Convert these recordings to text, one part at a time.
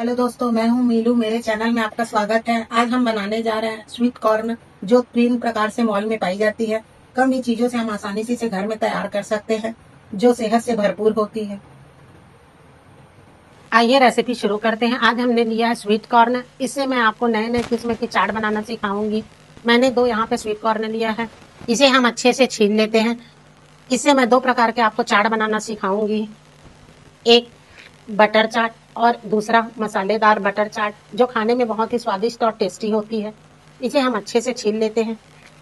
Hello दोस्तों, मैं हूं मीलू। मेरे चैनल में आपका स्वागत है। आज हम बनाने जा रहे हैं स्वीट कॉर्न, जो 3 प्रकार से मॉल में पाई जाती है। कम ही चीजों से हम आसानी से इसे घर में तैयार कर सकते हैं, जो सेहत से भरपूर होती है। आइए रेसिपी शुरू करते हैं। आज हमने लिया है स्वीट कॉर्न। इससे मैं आपको नए नए किस्म की चाट बनाना सिखाऊंगी। मैंने 2 यहाँ पे स्वीट कॉर्न लिया है। इसे हम अच्छे से छील लेते हैं। इससे मैं 2 प्रकार के आपको चाट बनाना सिखाऊंगी। एक बटर चाट और दूसरा मसालेदार बटर चाट, जो खाने में बहुत ही स्वादिष्ट और टेस्टी होती है। इसे हम अच्छे से छील लेते हैं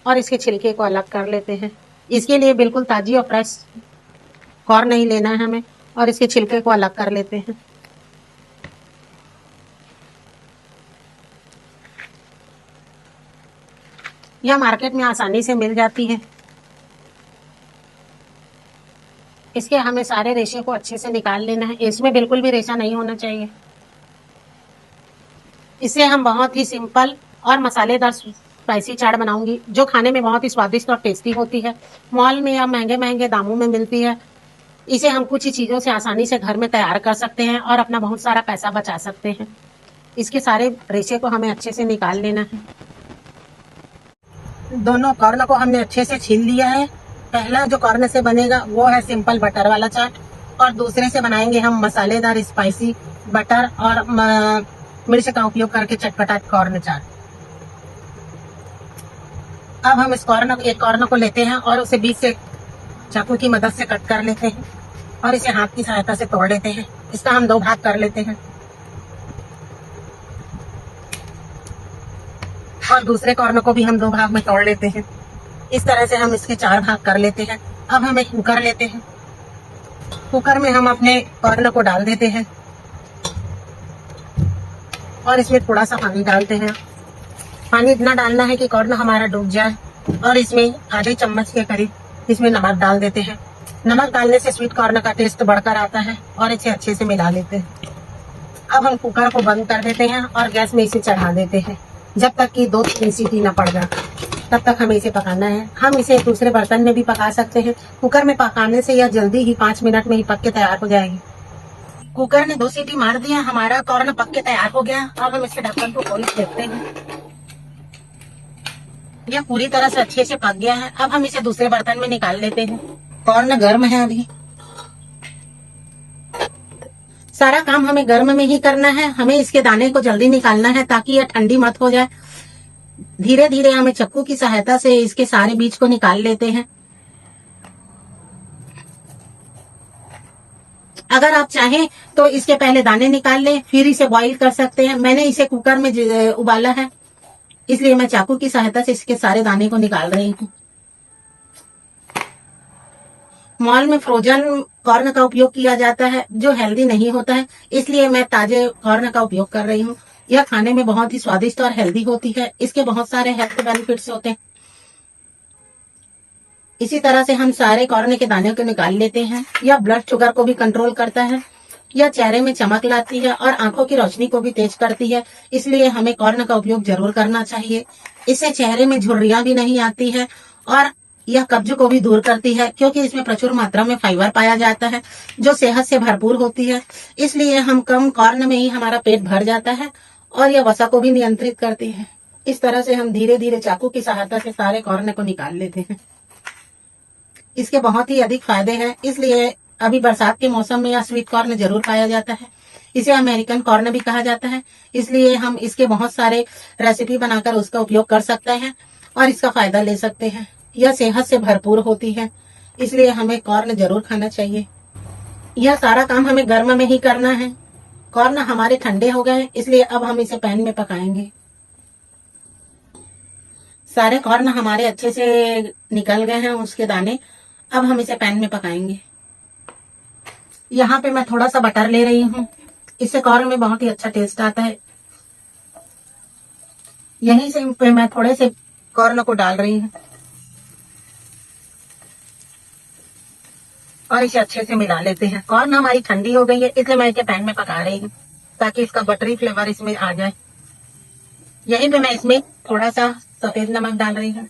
और इसके छिलके को अलग कर लेते हैं। इसके लिए बिल्कुल ताजी और फ्रेश कॉर्न नहीं लेना है हमें, और इसके छिलके को अलग कर लेते हैं। यह मार्केट में आसानी से मिल जाती है। इसके हमें सारे रेशे को अच्छे से निकाल लेना है। इसमें बिल्कुल भी रेशा नहीं होना चाहिए। इससे हम बहुत ही सिंपल और मसालेदार स्पाइसी चाट बनाऊंगी, जो खाने में बहुत ही स्वादिष्ट और टेस्टी होती है। मॉल में या महंगे महंगे दामों में मिलती है। इसे हम कुछ ही चीजों से आसानी से घर में तैयार कर सकते हैं और अपना बहुत सारा पैसा बचा सकते हैं। इसके सारे रेशे को हमें अच्छे से निकाल लेना है। दोनों कॉर्न को हमने अच्छे से छील लिया है। पहला जो कॉर्न से बनेगा वो है सिंपल बटर वाला चाट, और दूसरे से बनाएंगे हम मसालेदार स्पाइसी बटर और मिर्च का उपयोग करके चटपटा कॉर्न चाट। अब हम एक कॉर्न को लेते हैं और उसे बीच से चाकू की मदद से कट कर लेते हैं और इसे हाथ की सहायता से तोड़ लेते हैं। इसका हम 2 भाग कर लेते हैं और दूसरे कॉर्न को भी हम 2 भाग में तोड़ लेते हैं। इस तरह से हम इसके 4 भाग कर लेते हैं। अब हम एक कुकर लेते हैं। कुकर में हम अपने कॉर्न को डाल देते हैं और इसमें थोड़ा सा पानी डालते हैं। पानी इतना डालना है कि कॉर्न हमारा डूब जाए, और इसमें आधे चम्मच के करीब इसमें नमक डाल देते हैं। नमक डालने से स्वीट कॉर्न का टेस्ट बढ़कर आता है, और इसे अच्छे से मिला लेते हैं। अब हम कुकर को बंद कर देते हैं और गैस में इसे चढ़ा देते हैं, जब तक कि 2-3 सीटी न पड़ जाए। तब तक हमें इसे पकाना है। हम इसे दूसरे बर्तन में भी पका सकते हैं। कुकर में पकाने से यह जल्दी ही 5 मिनट में ही पक के तैयार हो जाएगी। कुकर ने 2 सीटी मार दिया, हमारा कॉर्न पक के तैयार हो गया। अब हम इसके ढक्कन को खोल के देखते हैं। यह पूरी तरह से अच्छे से पक गया है। अब हम इसे दूसरे बर्तन में निकाल लेते हैं। कॉर्न गर्म है अभी। सारा काम हमें गर्म में ही करना है। हमें इसके दाने को जल्दी निकालना है ताकि यह ठंडी मत हो जाए। धीरे धीरे हमें चाकू की सहायता से इसके सारे बीज को निकाल लेते हैं। अगर आप चाहें तो इसके पहले दाने निकाल लें, फिर इसे बॉईल कर सकते हैं। मैंने इसे कुकर में उबाला है, इसलिए मैं चाकू की सहायता से इसके सारे दाने को निकाल रही हूँ। मॉल में फ्रोजन कॉर्न का उपयोग किया जाता है, जो हेल्दी नहीं होता है, इसलिए मैं ताजे कॉर्न का उपयोग कर रही हूँ। यह खाने में बहुत ही स्वादिष्ट और हेल्दी होती है। इसके बहुत सारे हेल्थ बेनिफिट्स होते हैं। इसी तरह से हम सारे कॉर्न के दाने को निकाल लेते हैं। यह ब्लड शुगर को भी कंट्रोल करता है। यह चेहरे में चमक लाती है और आंखों की रोशनी को भी तेज करती है, इसलिए हमें कॉर्न का उपयोग जरूर करना चाहिए। इससे चेहरे में झुर्रियां भी नहीं आती है, और यह कब्ज को भी दूर करती है, क्योंकि इसमें प्रचुर मात्रा में फाइबर पाया जाता है, जो सेहत से भरपूर होती है। इसलिए हम कम कॉर्न में ही हमारा पेट भर जाता है, और यह वसा को भी नियंत्रित करती है। इस तरह से हम धीरे धीरे चाकू की सहायता से सारे कॉर्न को निकाल लेते हैं। इसके बहुत ही अधिक फायदे हैं, इसलिए अभी बरसात के मौसम में यह स्वीट कॉर्न जरूर पाया जाता है। इसे अमेरिकन कॉर्न भी कहा जाता है, इसलिए हम इसके बहुत सारे रेसिपी बनाकर उसका उपयोग कर सकते हैं और इसका फायदा ले सकते हैं। यह सेहत से भरपूर होती है, इसलिए हमें कॉर्न जरूर खाना चाहिए। यह सारा काम हमें गर्म में ही करना है। कॉर्न हमारे ठंडे हो गए, इसलिए अब हम इसे पैन में पकाएंगे। सारे कॉर्न हमारे अच्छे से निकल गए हैं उसके दाने। अब हम इसे पैन में पकाएंगे। यहाँ पे मैं थोड़ा सा बटर ले रही हूँ, इससे कॉर्न में बहुत ही अच्छा टेस्ट आता है। यहीं से पे मैं थोड़े से कॉर्न को डाल रही हूँ और इसे अच्छे से मिला लेते हैं। कॉर्न हमारी ठंडी हो गई है, इसलिए मैं इसे पैन में पका रही हूँ, ताकि इसका बटरी फ्लेवर इसमें आ जाए। यहीं पे मैं इसमें थोड़ा सा सफेद नमक डाल रही हूँ।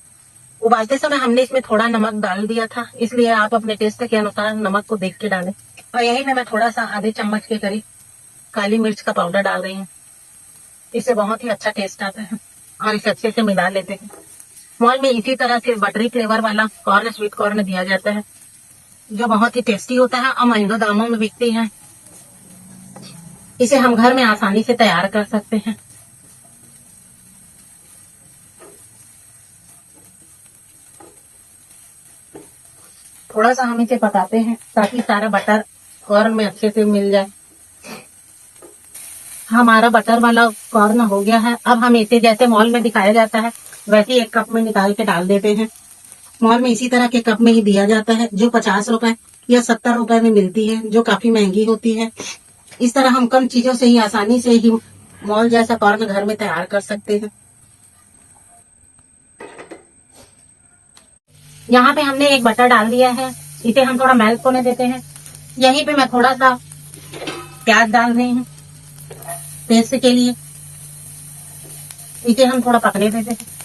उबालते समय हमने इसमें थोड़ा नमक डाल दिया था, इसलिए आप अपने टेस्ट के अनुसार नमक को देख के डालें। और यहीं पे मैं थोड़ा सा आधे चम्मच के करीब काली मिर्च का पाउडर डाल रही हूँ। इससे बहुत ही अच्छा टेस्ट आता है और इसे अच्छे से मिला लेते हैं। मॉल में इसी तरह से बटरी फ्लेवर वाला कॉर्न, स्वीट कॉर्न दिया जाता है, जो बहुत ही टेस्टी होता है और महंगे दामों में बिकती है। इसे हम घर में आसानी से तैयार कर सकते हैं। थोड़ा सा हम इसे पकाते हैं ताकि सारा बटर कॉर्न में अच्छे से मिल जाए। हमारा बटर वाला कॉर्न हो गया है। अब हम इसे जैसे मॉल में दिखाया जाता है वैसे ही एक कप में निकाल के डाल देते हैं। मॉल में इसी तरह के कप में ही दिया जाता है, जो 50 रुपए या 70 रुपए में मिलती है, जो काफी महंगी होती है। इस तरह हम कम चीजों से ही आसानी से ही मॉल जैसा कॉर्न घर में तैयार कर सकते हैं। यहाँ पे हमने एक बटर डाल दिया है, इसे हम थोड़ा मेल्ट होने देते हैं। यहीं पे मैं थोड़ा सा प्याज डाल रही हूँ टेस्ट के लिए। इसे हम थोड़ा पकने देते हैं।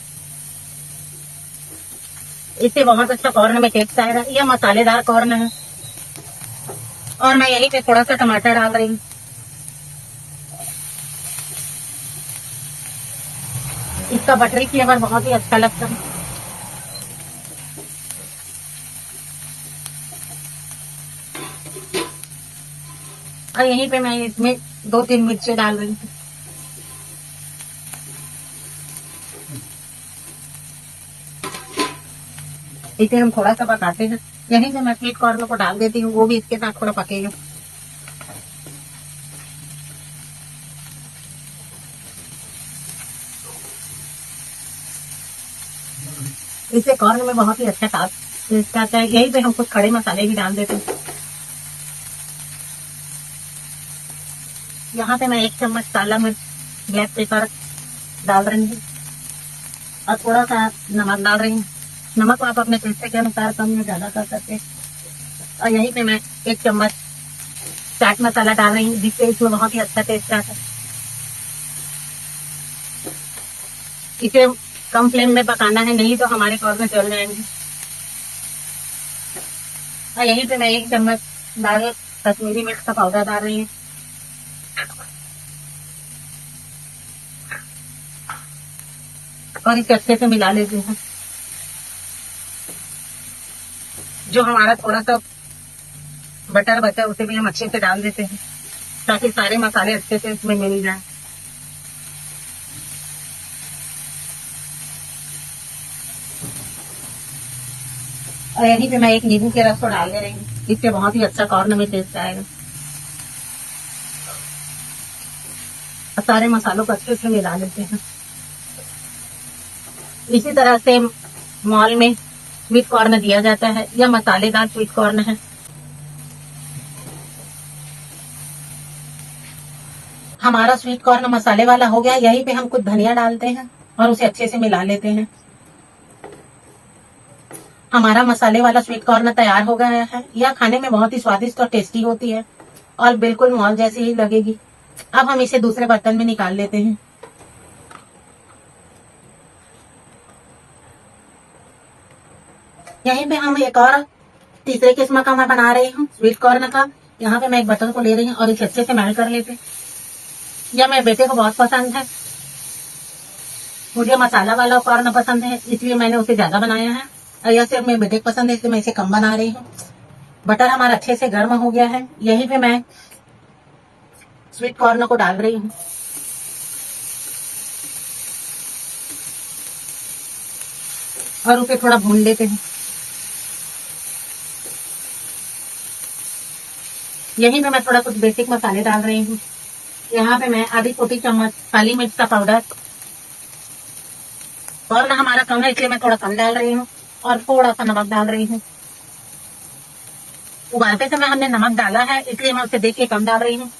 इससे बहुत अच्छा कॉर्न में टेस्ट आएगा। यह मसालेदार कॉर्न है। और मैं यहीं पे थोड़ा सा टमाटर डाल रही हूँ। इसका बटरी फ्लेवर बहुत ही अच्छा लगता है। और यहीं पे मैं इसमें 2-3 मिर्ची डाल रही हूँ। इसे हम थोड़ा सा पकाते हैं। यहीं से मैं स्वीट कॉर्न को डाल देती हूँ, वो भी इसके साथ थोड़ा पकेगा। इससे कॉर्न में बहुत ही अच्छा टेस्ट आता है। यहीं पे हम कुछ खड़े मसाले भी डाल देते हैं। यहाँ पे मैं 1 चम्मच काला मिर्च, ब्लैक पेपर डाल रही हूँ और थोड़ा सा नमक डाल रही हूँ। नमक आप अपने टेस्ट के अनुसार कम या ज्यादा कर सकते हैं। और यहीं पे मैं 1 चम्मच चाट मसाला डाल रही हूँ, जिससे इसमें बहुत ही अच्छा टेस्ट आता है। इसे कम फ्लेम में पकाना है, नहीं तो हमारे कॉर्न जल जाएंगे। और यहीं पे मैं 1 चम्मच लाल कश्मीरी मिर्च का पाउडर डाल रही हूँ और इसे अच्छे से मिला लेते हैं। जो हमारा थोड़ा सा बटर बचा उसे भी हम अच्छे से डाल देते हैं ताकि सारे मसाले अच्छे से इसमें मिल जाए। और यहीं पे मैं 1 नींबू के रस को डाल दे रही हूँ, इससे बहुत ही अच्छा कॉर्न में टेस्ट आएगा। और सारे मसालों को अच्छे से मिला लेते हैं। इसी तरह से मॉल में स्वीट कॉर्न दिया जाता है। यह मसालेदार स्वीट कॉर्न है। हमारा स्वीट कॉर्न मसाले वाला हो गया। यहीं पे हम कुछ धनिया डालते हैं और उसे अच्छे से मिला लेते हैं। हमारा मसाले वाला स्वीट कॉर्न तैयार हो गया है। यह खाने में बहुत ही स्वादिष्ट और टेस्टी होती है और बिल्कुल मॉल जैसी ही लगेगी। अब हम इसे दूसरे बर्तन में निकाल लेते हैं। यहीं पे हम एक और तीसरे किस्म का मैं बना रही हूँ स्वीट कॉर्न का। यहाँ पे मैं एक बटर को ले रही हूँ और इसे अच्छे से मेल्ट कर लेते हैं। यह मेरे बेटे को बहुत पसंद है। मुझे मसाला वाला कॉर्न पसंद है, इसलिए मैंने उसे ज्यादा बनाया है। और यह सिर्फ मेरे बेटे को पसंद है, इसलिए मैं इसे कम बना रही हूँ। बटर हमारा अच्छे से गर्म हो गया है। यहीं पे मैं स्वीट कॉर्न को डाल रही हूँ और उसे थोड़ा भून लेते हैं। यहीं पे मैं थोड़ा कुछ बेसिक मसाले डाल रही हूँ। यहाँ पे मैं आधी छोटी चम्मच काली मिर्च का पाउडर, कॉर्न हमारा कम है इसलिए मैं थोड़ा कम डाल रही हूँ, और थोड़ा सा नमक डाल रही हूँ। उबालते समय हमने नमक डाला है इसलिए मैं उसे देख के कम डाल रही हूँ।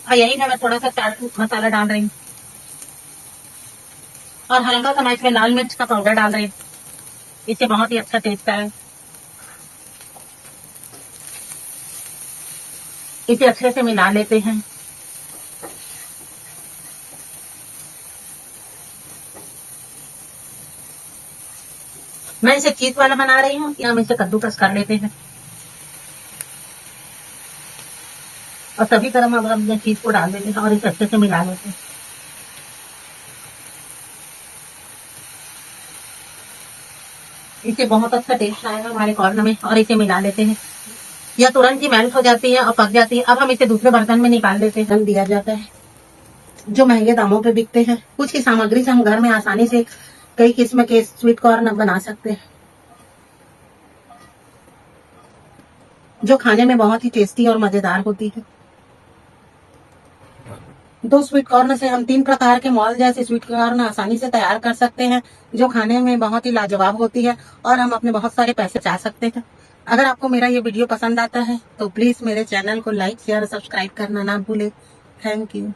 और यहीं पे मैं थोड़ा सा चाट मसाला डाल रही हूँ और हल्का सा मैं इसमें लाल मिर्च का पाउडर डाल रही हूँ। इससे बहुत ही अच्छा टेस्ट आए। इसे अच्छे से मिला लेते हैं। मैं इसे चीज वाला बना रही हूँ या हम इसे कद्दूकस कर लेते हैं। और सभी तरह हम अपने चीज को डाल देते हैं और इसे अच्छे से मिला लेते हैं। इसे बहुत अच्छा टेस्ट आएगा हमारे कॉर्न में, और इसे मिला लेते हैं। यह तुरंत ही मेल्ट हो जाती है और पक जाती है। अब हम इसे दूसरे बर्तन में निकाल देते हैं। रंग दिया जाता है जो महंगे दामों पे बिकते हैं। कुछ ही सामग्री से हम घर में आसानी से कई किस्म के स्वीट कॉर्न बना सकते हैं, जो खाने में बहुत ही टेस्टी और मजेदार होती है। 2 स्वीट कॉर्न से हम 3 प्रकार के मॉल जैसे स्वीट कॉर्न आसानी से तैयार कर सकते हैं, जो खाने में बहुत ही लाजवाब होती है और हम अपने बहुत सारे पैसे बचा सकते हैं। अगर आपको मेरा ये वीडियो पसंद आता है तो प्लीज मेरे चैनल को लाइक शेयर और सब्सक्राइब करना ना भूले। Thank you.